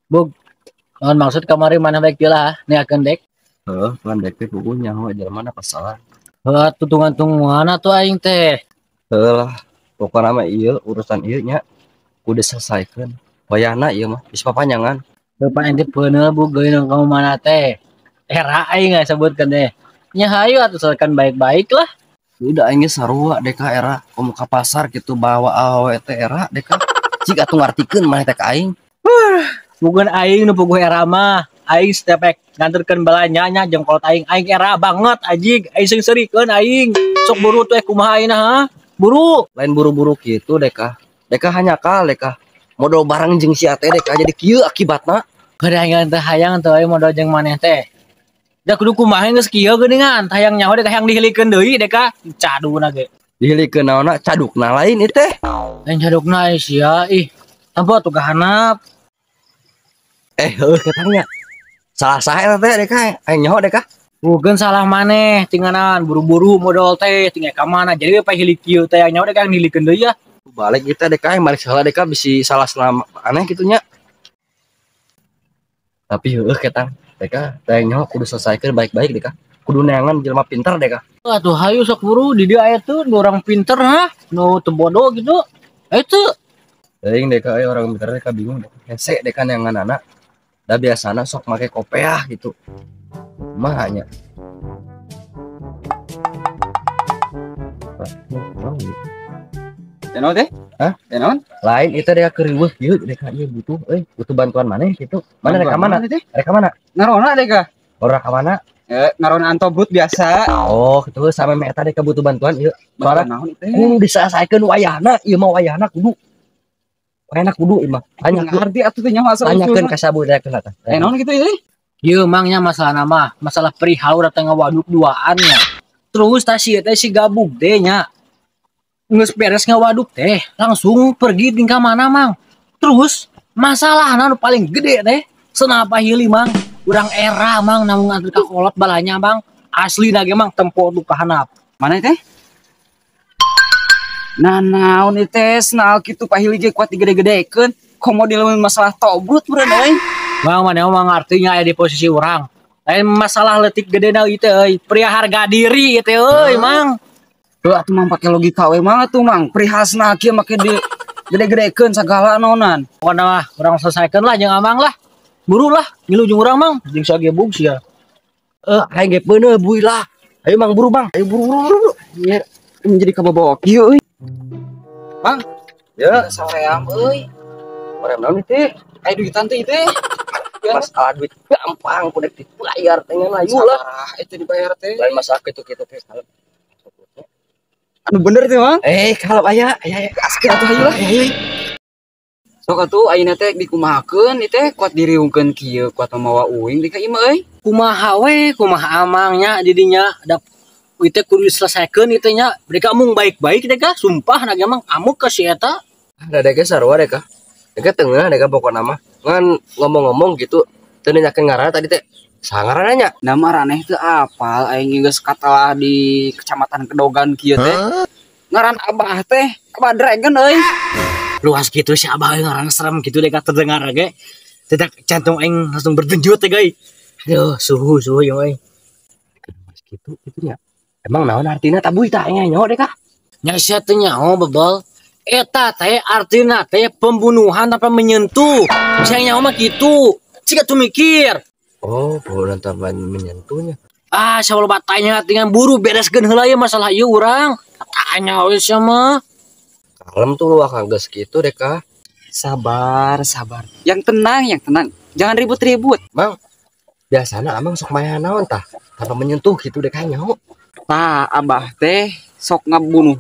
Buk, non maksud kemarin mana baik lah, nih akan dek. Kan dek teh puguh nyaho jalan mana pasaran. Tutungan mana tuh aing teh. Lah, pokoknya mah iya urusan iya nya udah selesaikan. Wayahna iya mah bisa papanjangan. Bapak ente bener buk geuning kamu mana teh. Era aing nggak sebutkan deh. Nya hayu atuh selesaikan baik-baik lah. Udah aing sarua deka era komo ka pasar gitu bawa awe teh era deka. Cik atuh ngartikeun mah teh ka aing. Bukan aing nu puguh era mah. Aing setiap nganterkeun balanyanya jeung kolot aing era banget anjing. Aing sing serikeun aing. Sok buru tuh kumaha ayeuna ha? Buru. Lain buru-buru gitu deka. Deka hanya kal deka. Modal barang jeung si ate deka jadi kieu akibatna. Kedayangan teh hayang teh aing modal jeung maneh teh. Da kudu kumaha geus kieu geuningan, hayang nyaho dek hayang dihilikeun deui deka. Caduna ge. Dihilikeun naonna cadukna lain ieu teh. Lain cadukna sia ih. Tampo tuh kahanap. Katanya salah saya teh deka aing nyaho deka. Bukan salah maneh, tinggalan buru-buru modal teh, tinggal ka mana. Jadi pa hilik kieu teh nyaho dek hayang dihilikeun deui ya. Balik kita deka aing balik salah deka bisi salah selama aneh gitunya. Tapi ketang deka teh nyaho kudu selesaikeun baik-baik deka. Kudu neangan jelema pintar deka. Atuh hayu sok buru di dia aya tuh orang pinter ha, nu teu bodoh gitu. Itu Teuing deka orang pintar deka bingung deka. Hese deka neangan anak. Da biasana sok make kopeah gitu. Mahanya. Tenon teh? Hah? Tenon? Lain itu deka keriweuh ieu deka ieu butuh bantuan maneh gitu. Mana deka mana? Deka mana? Ngarona deh kah? Ora ka mana? Ngarona antobrut biasa. Oh, kitu sama me eta deka butuh bantuan ieu. Soalna Naon teh? kudu diselesaikeun wayahna, ieu mah wayahna kudu. Wayahna kudu ieu mah. Tanya Ngarti atuh teh nyaho asal tanyakeun ka sabudaekeun eta. Tenon gitu ya. ieu mangnya masalah nama, masalah perihal urang teh ngawaduk duaannya. Terus si gabug deh nya. Ngeus beres ngawaduk teh, langsung pergi tinggal mana mang. Terus masalahna nu paling gede teh, senapa heuli mang. Urang era mang namun nganter ka kolot balanya mang. Asli ge mang tempo tu kahanap. Mana teh? Nah, naon ieu teh snaal kitu pahili ge kuat digede-gedekeun. Komo dileun masalah tobrut beureun euy. Mang mana mang artinya aya di posisi urang. Lain masalah leutik gedena ieu teh euy, pria harga diri ieu teh euy mang. Tuh atuh mang pake logika we mah tuh mang. Perihal snaal kieu make di gede-gedekeun sagala nonan. Pokona mah urang selesaikeun lah jeung amang lah. Buru lah, ngilu jeung urang mang, jeung sagebug sia. Aing ge beuneu bui lah. Ayo mang buru bang, ayo buru. Ieu menjadi kababawa kieu euy. Bang, ya saream euy. Saream naon teh? Aya duitan teh teh. Masalah duit gampang kudu dibayar teh ngan ayu lah. Itu dibayar teh. Lain masalah kitu-kitu teh. Anu bener teh mang. Kalau aya Askeun atuh hayu lah. Sok atuh ayeuna teh dikumahakeun ieu teh kuat diriungkeun kieu kuat mamawa uing di ka ieu mah euy. Kumaha we, kumaha amangnya didinya da ieu teh kudu diselesaikeun ieu teh nya. Mereka mung baik-baik deh kah, sumpah na emang amuk ka si eta. ada deka sarua deka. Deka tengah deka pokona mah. Ngan ngomong-ngomong gitu teu nanyakeun ngaranna tadi teh. Sangaranna nya. Nama raneh teu apal aing geus katalah di kecamatan Kedogan kieu teh. Ngaran Abah teh, Abah Dragon euy. Luas gitu si abah ngaran serem gitu deh kata terdengar ge. Tidak jantung aing langsung berdenyut teh guys. Aduh, suhu yang aing. Mas gitu ya. Emang naon artina tabuy tah nya nyaho deka? Nya sia teh nyaho bebel. Eta teh artina teh pembunuhan tanpa menyentuh. Sia nyaho mah kitu. Cika tuh mikir. Oh, bulan tanpa menyentuhnya. Ah, saya loba tanya dengan buru bereskeun heula ieu masalah ieu urang. Tanya we sia mah. Kalem tuh lu akan geus kitu deka. Sabar. Yang tenang. Jangan ribut-ribut. Mang, biasana amang sok maya naon tah? Tanpa menyentuh gitu deka nyaho. Tah, Abah teh sok ngabunuh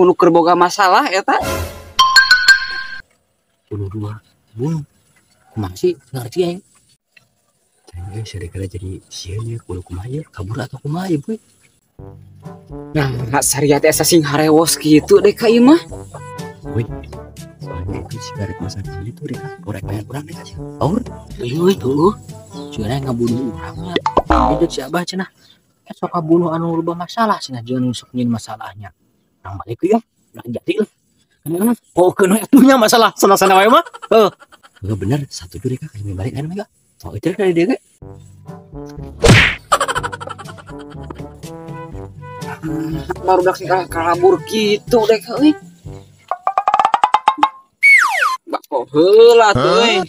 nu keur boga masalah eta. Bunuh. Kumaha sih ngarti aing? Saya kira jadi sieun kudu kumaha ieu kabur atau kumaha ieu boy. Nah, saria teh asa sing harewos kitu deh ka ieu mah. Wih, soalnya itu sigaret masa kecil itu deka. Korek banyak kurang deka sih. Aur, Euy tuh. Cenah ngabunuh urang nya. Beda si abah cenah. Sok kabunuh anu loba masalah cenah jeung sok nyin masalahnya. Urang balik ieu. Udah jadi lah. Kenapa? Pokeun we atuh nya masalah sana-sana wae mah. Enggak bener, satu juri kak kami balik kan enggak? Oh, itu dari dia kak. Baru dak sih kabur gitu deh euy. Bak kok heula tuh euy.